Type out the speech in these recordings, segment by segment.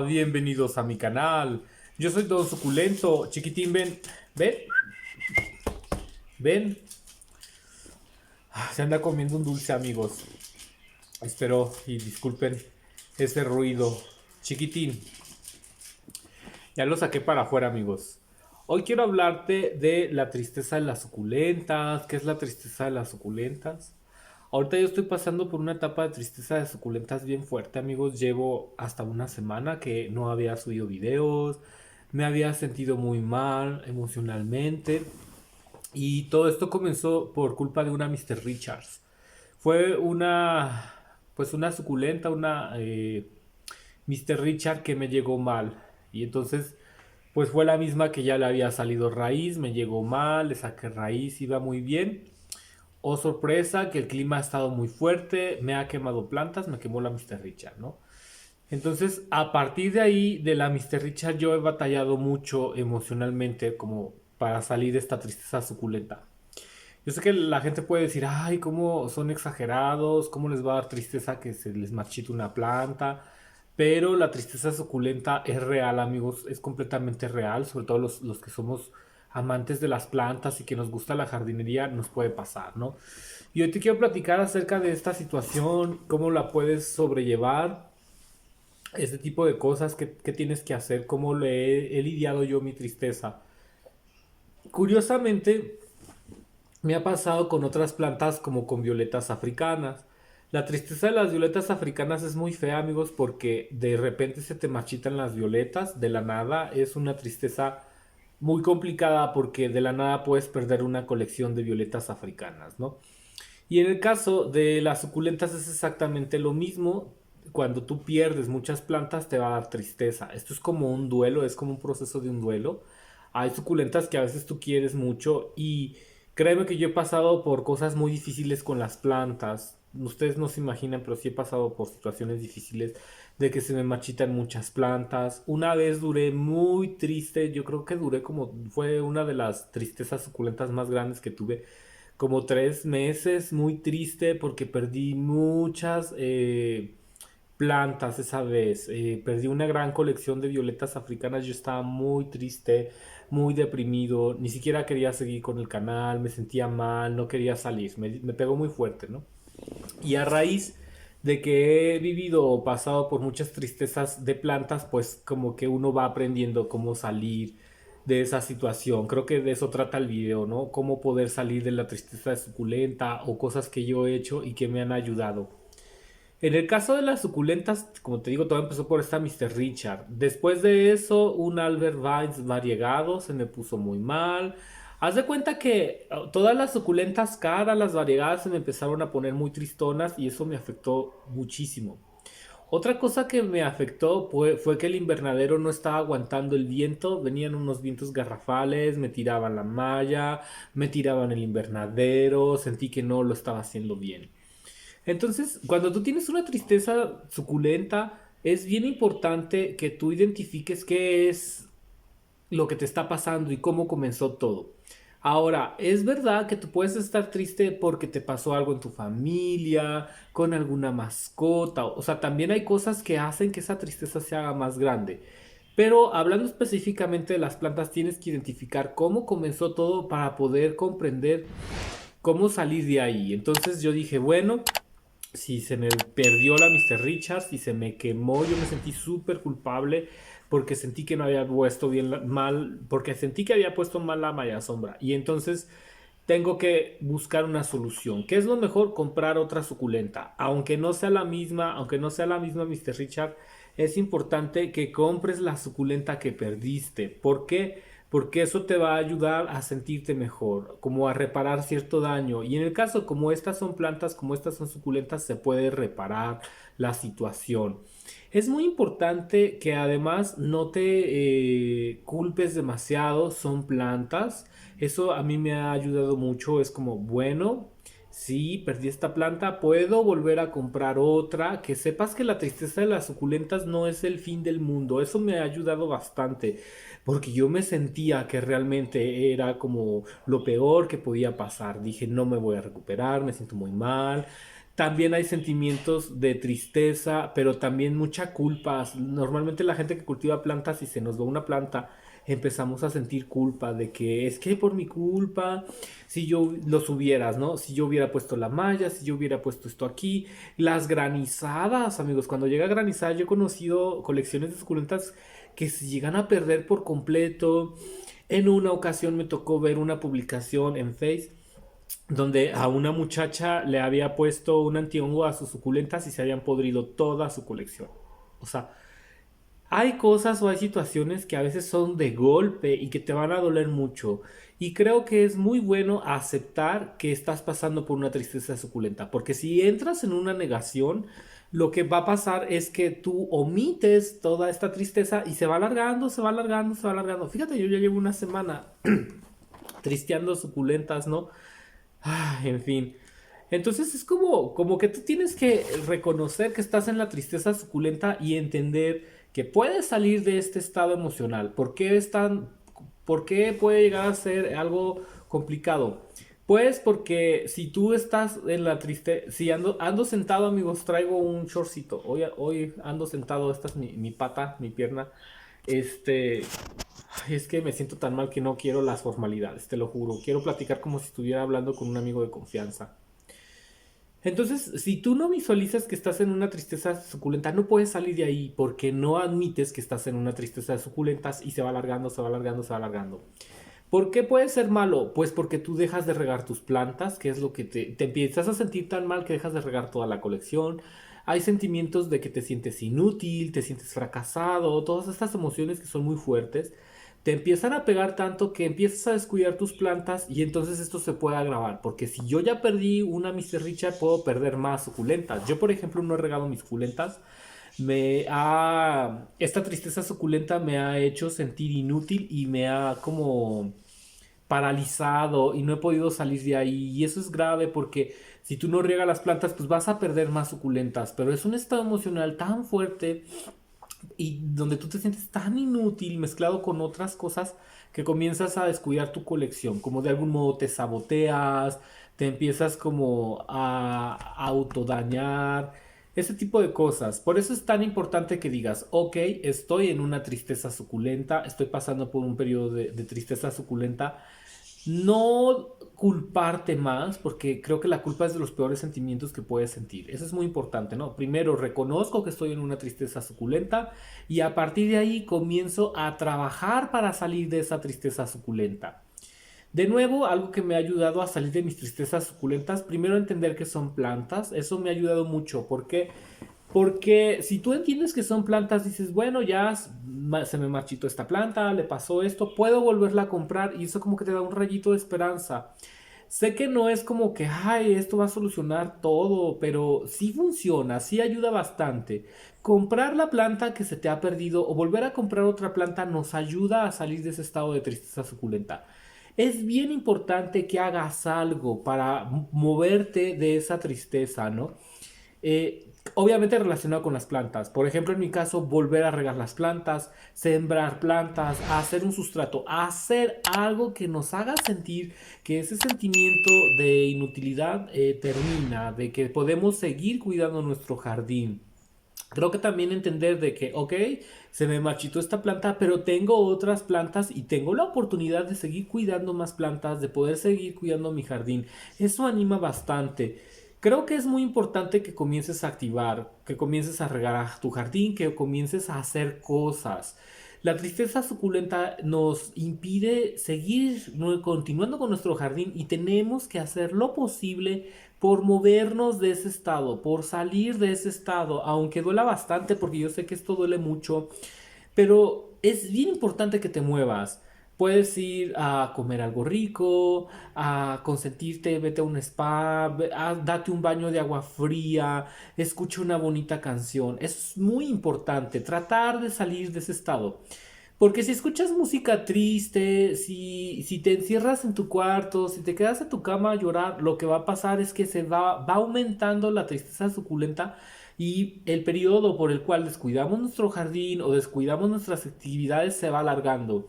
Bienvenidos a mi canal. Yo soy Don Suculento. Chiquitín, ven, ven, ven. Se anda comiendo un dulce, amigos. Espero y disculpen ese ruido. Chiquitín, ya lo saqué para afuera, amigos. Hoy quiero hablarte de la tristeza de las suculentas. ¿Qué es la tristeza de las suculentas? Ahorita yo estoy pasando por una etapa de tristeza de suculentas bien fuerte, amigos. Llevo hasta una semana que no había subido videos. Me había sentido muy mal emocionalmente. Y todo esto comenzó por culpa de una Mr. Richards. Fue una suculenta, una Mr. Richard que me llegó mal. Y entonces, pues fue la misma que ya le había salido raíz, me llegó mal, le saqué raíz, iba muy bien. Oh, sorpresa, que el clima ha estado muy fuerte, me ha quemado plantas, me quemó la Mr. Richard, ¿no? Entonces, a partir de ahí, de la Mr. Richard, yo he batallado mucho emocionalmente como para salir de esta tristeza suculenta. Yo sé que la gente puede decir, ay, cómo son exagerados, cómo les va a dar tristeza que se les marchite una planta, pero la tristeza suculenta es real, amigos, es completamente real, sobre todo los que somos amantes de las plantas y que nos gusta la jardinería, nos puede pasar, ¿no? Y hoy te quiero platicar acerca de esta situación, cómo la puedes sobrellevar, este tipo de cosas que tienes que hacer, cómo he lidiado yo mi tristeza. Curiosamente, me ha pasado con otras plantas como con violetas africanas. La tristeza de las violetas africanas es muy fea, amigos, porque de repente se te marchitan las violetas de la nada. Es una tristeza muy complicada porque de la nada puedes perder una colección de violetas africanas, ¿no? Y en el caso de las suculentas es exactamente lo mismo. Cuando tú pierdes muchas plantas te va a dar tristeza. Esto es como un duelo, es como un proceso de un duelo. Hay suculentas que a veces tú quieres mucho y créeme que yo he pasado por cosas muy difíciles con las plantas. Ustedes no se imaginan, pero sí he pasado por situaciones difíciles de que se me marchitan muchas plantas. Una vez duré muy triste, yo creo que duré como, fue una de las tristezas suculentas más grandes que tuve, como 3 meses, muy triste porque perdí muchas plantas esa vez. Perdí una gran colección de violetas africanas. Yo estaba muy triste, muy deprimido. Ni siquiera quería seguir con el canal. Me sentía mal, no quería salir. Me pegó muy fuerte, ¿no? Y a raíz de que he vivido o pasado por muchas tristezas de plantas, pues como que uno va aprendiendo cómo salir de esa situación. Creo que de eso trata el video, ¿no? Cómo poder salir de la tristeza de suculenta o cosas que yo he hecho y que me han ayudado. En el caso de las suculentas, como te digo, todo empezó por esta Mr. Richard. Después de eso, un Albert Vines variegado se me puso muy mal. Haz de cuenta que todas las suculentas caras, las variegadas, se me empezaron a poner muy tristonas y eso me afectó muchísimo. Otra cosa que me afectó fue que el invernadero no estaba aguantando el viento, venían unos vientos garrafales, me tiraban la malla, me tiraban el invernadero, sentí que no lo estaba haciendo bien. Entonces, cuando tú tienes una tristeza suculenta, es bien importante que tú identifiques qué es lo que te está pasando y cómo comenzó todo. Ahora, es verdad que tú puedes estar triste porque te pasó algo en tu familia, con alguna mascota, o sea, también hay cosas que hacen que esa tristeza se haga más grande. Pero hablando específicamente de las plantas, tienes que identificar cómo comenzó todo para poder comprender cómo salir de ahí. Entonces yo dije, bueno, si se me perdió la Mr. Richards y se me quemó, yo me sentí súper culpable porque sentí que no había puesto bien mal, porque sentí que había puesto mal la malla sombra. Y entonces tengo que buscar una solución. ¿Qué es lo mejor? Comprar otra suculenta. Aunque no sea la misma Mr. Richard, es importante que compres la suculenta que perdiste. ¿Por qué? Porque eso te va a ayudar a sentirte mejor, como a reparar cierto daño. Y en el caso, como estas son plantas, como estas son suculentas, se puede reparar la situación. Es muy importante que además no te culpes demasiado, son plantas. Eso a mí me ha ayudado mucho, es como, bueno, sí, perdí esta planta, puedo volver a comprar otra, que sepas que la tristeza de las suculentas no es el fin del mundo, eso me ha ayudado bastante, porque yo me sentía que realmente era como lo peor que podía pasar, dije, no me voy a recuperar, me siento muy mal, También hay sentimientos de tristeza, pero también mucha culpa. Normalmente la gente que cultiva plantas, si se nos va una planta, empezamos a sentir culpa de que es que por mi culpa, si yo los hubieras, ¿no? Si yo hubiera puesto la malla, si yo hubiera puesto esto aquí, las granizadas, amigos, cuando llega a granizar, yo he conocido colecciones de suculentas que se llegan a perder por completo. En una ocasión me tocó ver una publicación en Face donde a una muchacha le había puesto un antihongo a sus suculentas y se habían podrido toda su colección. O sea, hay cosas o hay situaciones que a veces son de golpe y que te van a doler mucho. Y creo que es muy bueno aceptar que estás pasando por una tristeza suculenta. Porque si entras en una negación, lo que va a pasar es que tú omites toda esta tristeza y se va alargando, se va alargando, se va alargando. Fíjate, yo ya llevo una semana tristeando suculentas, ¿no? En fin. Entonces es como que tú tienes que reconocer que estás en la tristeza suculenta y entender que puedes salir de este estado emocional. ¿Por qué puede llegar a ser algo complicado? Pues porque si tú estás en la tristeza, si ando sentado, amigos, traigo un shortcito. Hoy ando sentado, esta es mi pata, mi pierna. Este, Ay, es que me siento tan mal que no quiero las formalidades, te lo juro. Quiero platicar como si estuviera hablando con un amigo de confianza. Entonces, si tú no visualizas que estás en una tristeza suculenta, no puedes salir de ahí porque no admites que estás en una tristeza de suculentas y se va alargando, se va alargando, se va alargando. ¿Por qué puede ser malo? Pues porque tú dejas de regar tus plantas, que es lo que te empiezas a sentir tan mal que dejas de regar toda la colección. Hay sentimientos de que te sientes inútil, te sientes fracasado, todas estas emociones que son muy fuertes. Te empiezan a pegar tanto que empiezas a descuidar tus plantas y entonces esto se puede agravar. Porque si yo ya perdí una Mr. Richard, puedo perder más suculentas. Yo, por ejemplo, no he regado mis suculentas. Esta tristeza suculenta me ha hecho sentir inútil y me ha como paralizado y no he podido salir de ahí. Y eso es grave porque si tú no riegas las plantas, pues vas a perder más suculentas. Pero es un estado emocional tan fuerte y donde tú te sientes tan inútil mezclado con otras cosas que comienzas a descuidar tu colección. Como de algún modo te saboteas, te empiezas como a autodañar. Ese tipo de cosas. Por eso es tan importante que digas, ok, estoy en una tristeza suculenta, estoy pasando por un periodo de tristeza suculenta, no culparte más, porque creo que la culpa es de los peores sentimientos que puedes sentir. Eso es muy importante, ¿no? Primero, reconozco que estoy en una tristeza suculenta y a partir de ahí comienzo a trabajar para salir de esa tristeza suculenta. De nuevo, algo que me ha ayudado a salir de mis tristezas suculentas, primero entender que son plantas, eso me ha ayudado mucho, porque si tú entiendes que son plantas, dices, bueno, ya se me marchitó esta planta, le pasó esto, puedo volverla a comprar y eso como que te da un rayito de esperanza. Sé que no es como que, ay, esto va a solucionar todo, pero sí funciona, sí ayuda bastante. Comprar la planta que se te ha perdido o volver a comprar otra planta nos ayuda a salir de ese estado de tristeza suculenta. Es bien importante que hagas algo para moverte de esa tristeza, ¿no? Obviamente relacionado con las plantas. Por ejemplo, en mi caso, volver a regar las plantas, sembrar plantas, hacer un sustrato, hacer algo que nos haga sentir que ese sentimiento de inutilidad termina, de que podemos seguir cuidando nuestro jardín. Creo que también entender de que, ok, se me marchitó esta planta, pero tengo otras plantas y tengo la oportunidad de seguir cuidando más plantas, de poder seguir cuidando mi jardín. Eso anima bastante. Creo que es muy importante que comiences a activar, que comiences a regar tu jardín, que comiences a hacer cosas. La tristeza suculenta nos impide seguir continuando con nuestro jardín y tenemos que hacer lo posible por movernos de ese estado, por salir de ese estado, aunque duela bastante porque yo sé que esto duele mucho, pero es bien importante que te muevas. Puedes ir a comer algo rico, a consentirte, vete a un spa, date un baño de agua fría, escucha una bonita canción. Es muy importante tratar de salir de ese estado. Porque si escuchas música triste, si te encierras en tu cuarto, si te quedas en tu cama a llorar, lo que va a pasar es que va aumentando la tristeza suculenta y el periodo por el cual descuidamos nuestro jardín o descuidamos nuestras actividades se va alargando.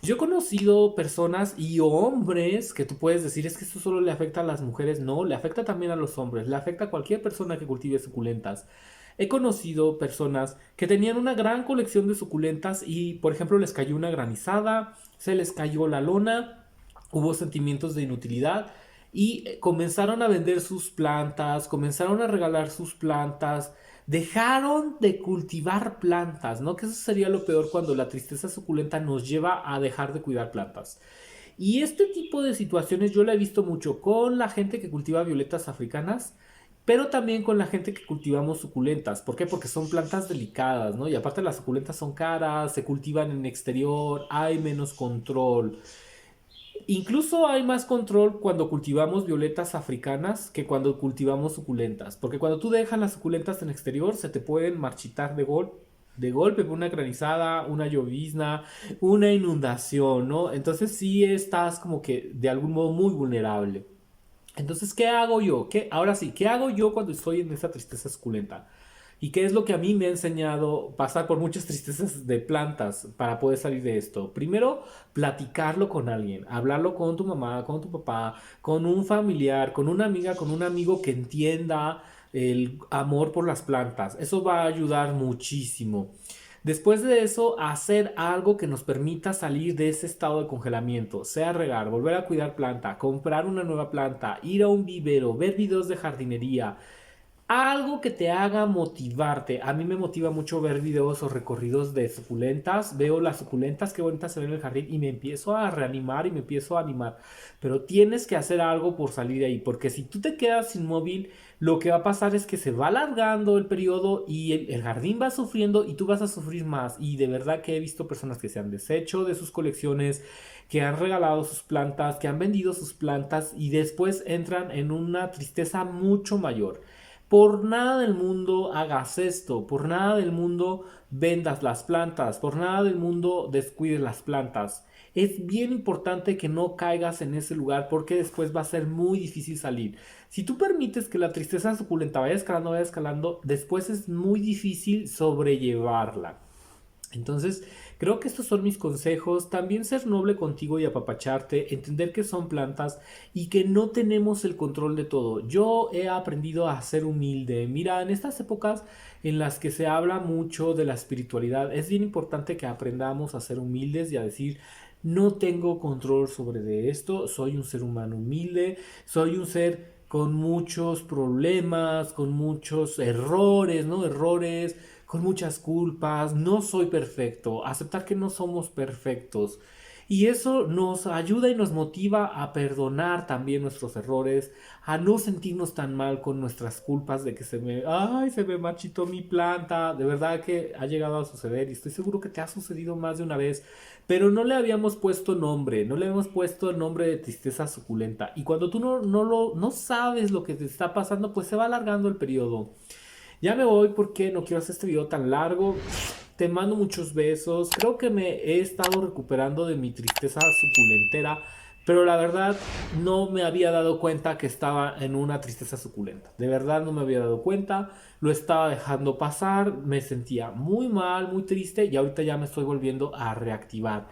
Yo he conocido personas y hombres que tú puedes decir es que esto solo le afecta a las mujeres. No, le afecta también a los hombres, le afecta a cualquier persona que cultive suculentas. He conocido personas que tenían una gran colección de suculentas y, por ejemplo, les cayó una granizada, se les cayó la lona, hubo sentimientos de inutilidad y comenzaron a vender sus plantas, comenzaron a regalar sus plantas, dejaron de cultivar plantas, ¿no? Que eso sería lo peor cuando la tristeza suculenta nos lleva a dejar de cuidar plantas. Y este tipo de situaciones yo la he visto mucho con la gente que cultiva violetas africanas, pero también con la gente que cultivamos suculentas. ¿Por qué? Porque son plantas delicadas, ¿no? Y aparte las suculentas son caras, se cultivan en exterior, hay menos control. Incluso hay más control cuando cultivamos violetas africanas que cuando cultivamos suculentas. Porque cuando tú dejas las suculentas en exterior, se te pueden marchitar de golpe por una granizada, una llovizna, una inundación, ¿no? Entonces sí estás como que de algún modo muy vulnerable. Entonces, ¿qué hago yo? Ahora sí, ¿qué hago yo cuando estoy en esa tristeza suculenta? ¿Y qué es lo que a mí me ha enseñado pasar por muchas tristezas de plantas para poder salir de esto? Primero, platicarlo con alguien, hablarlo con tu mamá, con tu papá, con un familiar, con una amiga, con un amigo que entienda el amor por las plantas. Eso va a ayudar muchísimo. Después de eso, hacer algo que nos permita salir de ese estado de congelamiento, sea regar, volver a cuidar planta, comprar una nueva planta, ir a un vivero, ver videos de jardinería, algo que te haga motivarte. A mí me motiva mucho ver videos o recorridos de suculentas. Veo las suculentas, qué bonitas se ven en el jardín y me empiezo a reanimar y me empiezo a animar. Pero tienes que hacer algo por salir de ahí, porque si tú te quedas inmóvil, lo que va a pasar es que se va alargando el periodo y el jardín va sufriendo y tú vas a sufrir más. Y de verdad que he visto personas que se han deshecho de sus colecciones, que han regalado sus plantas, que han vendido sus plantas y después entran en una tristeza mucho mayor. Por nada del mundo hagas esto, por nada del mundo vendas las plantas, por nada del mundo descuides las plantas. Es bien importante que no caigas en ese lugar porque después va a ser muy difícil salir. Si tú permites que la tristeza suculenta vaya escalando, después es muy difícil sobrellevarla. Entonces, creo que estos son mis consejos. También ser noble contigo y apapacharte, entender que son plantas y que no tenemos el control de todo. Yo he aprendido a ser humilde. Mira, en estas épocas en las que se habla mucho de la espiritualidad, es bien importante que aprendamos a ser humildes y a decir, no tengo control sobre de esto, soy un ser humano humilde, soy un ser con muchos problemas, con muchos errores, ¿no? Errores, con muchas culpas, no soy perfecto, aceptar que no somos perfectos. Y eso nos ayuda y nos motiva a perdonar también nuestros errores, a no sentirnos tan mal con nuestras culpas de que se me marchitó mi planta. De verdad que ha llegado a suceder y estoy seguro que te ha sucedido más de una vez, pero no le habíamos puesto nombre, no le habíamos puesto el nombre de tristeza suculenta. Y cuando tú no sabes lo que te está pasando, pues se va alargando el periodo. Ya me voy porque no quiero hacer este video tan largo. Te mando muchos besos. Creo que me he estado recuperando de mi tristeza suculentera, pero la verdad no me había dado cuenta que estaba en una tristeza suculenta. De verdad no me había dado cuenta. Lo estaba dejando pasar. Me sentía muy mal, muy triste y ahorita ya me estoy volviendo a reactivar.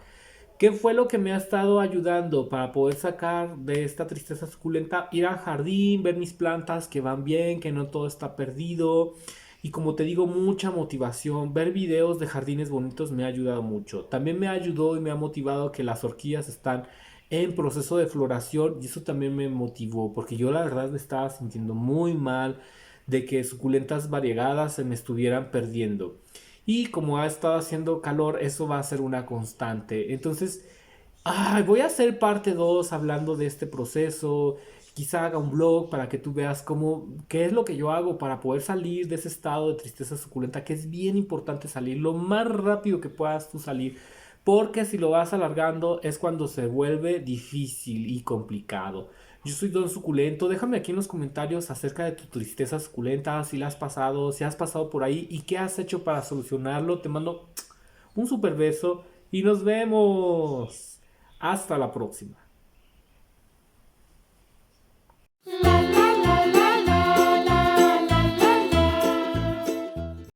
¿Qué fue lo que me ha estado ayudando para poder sacar de esta tristeza suculenta? Ir al jardín, ver mis plantas que van bien, que no todo está perdido. Y como te digo, mucha motivación. Ver videos de jardines bonitos me ha ayudado mucho. También me ayudó y me ha motivado que las orquídeas están en proceso de floración y eso también me motivó porque yo la verdad me estaba sintiendo muy mal de que suculentas variegadas se me estuvieran perdiendo. Y como ha estado haciendo calor, eso va a ser una constante. Entonces, voy a hacer parte 2 hablando de este proceso. Quizá haga un blog para que tú veas qué es lo que yo hago para poder salir de ese estado de tristeza suculenta, que es bien importante salir lo más rápido que puedas tú salir, porque si lo vas alargando es cuando se vuelve difícil y complicado. Yo soy Don Suculento, déjame aquí en los comentarios acerca de tu tristeza suculenta, si la has pasado, si has pasado por ahí y qué has hecho para solucionarlo. Te mando un super beso y nos vemos. Hasta la próxima.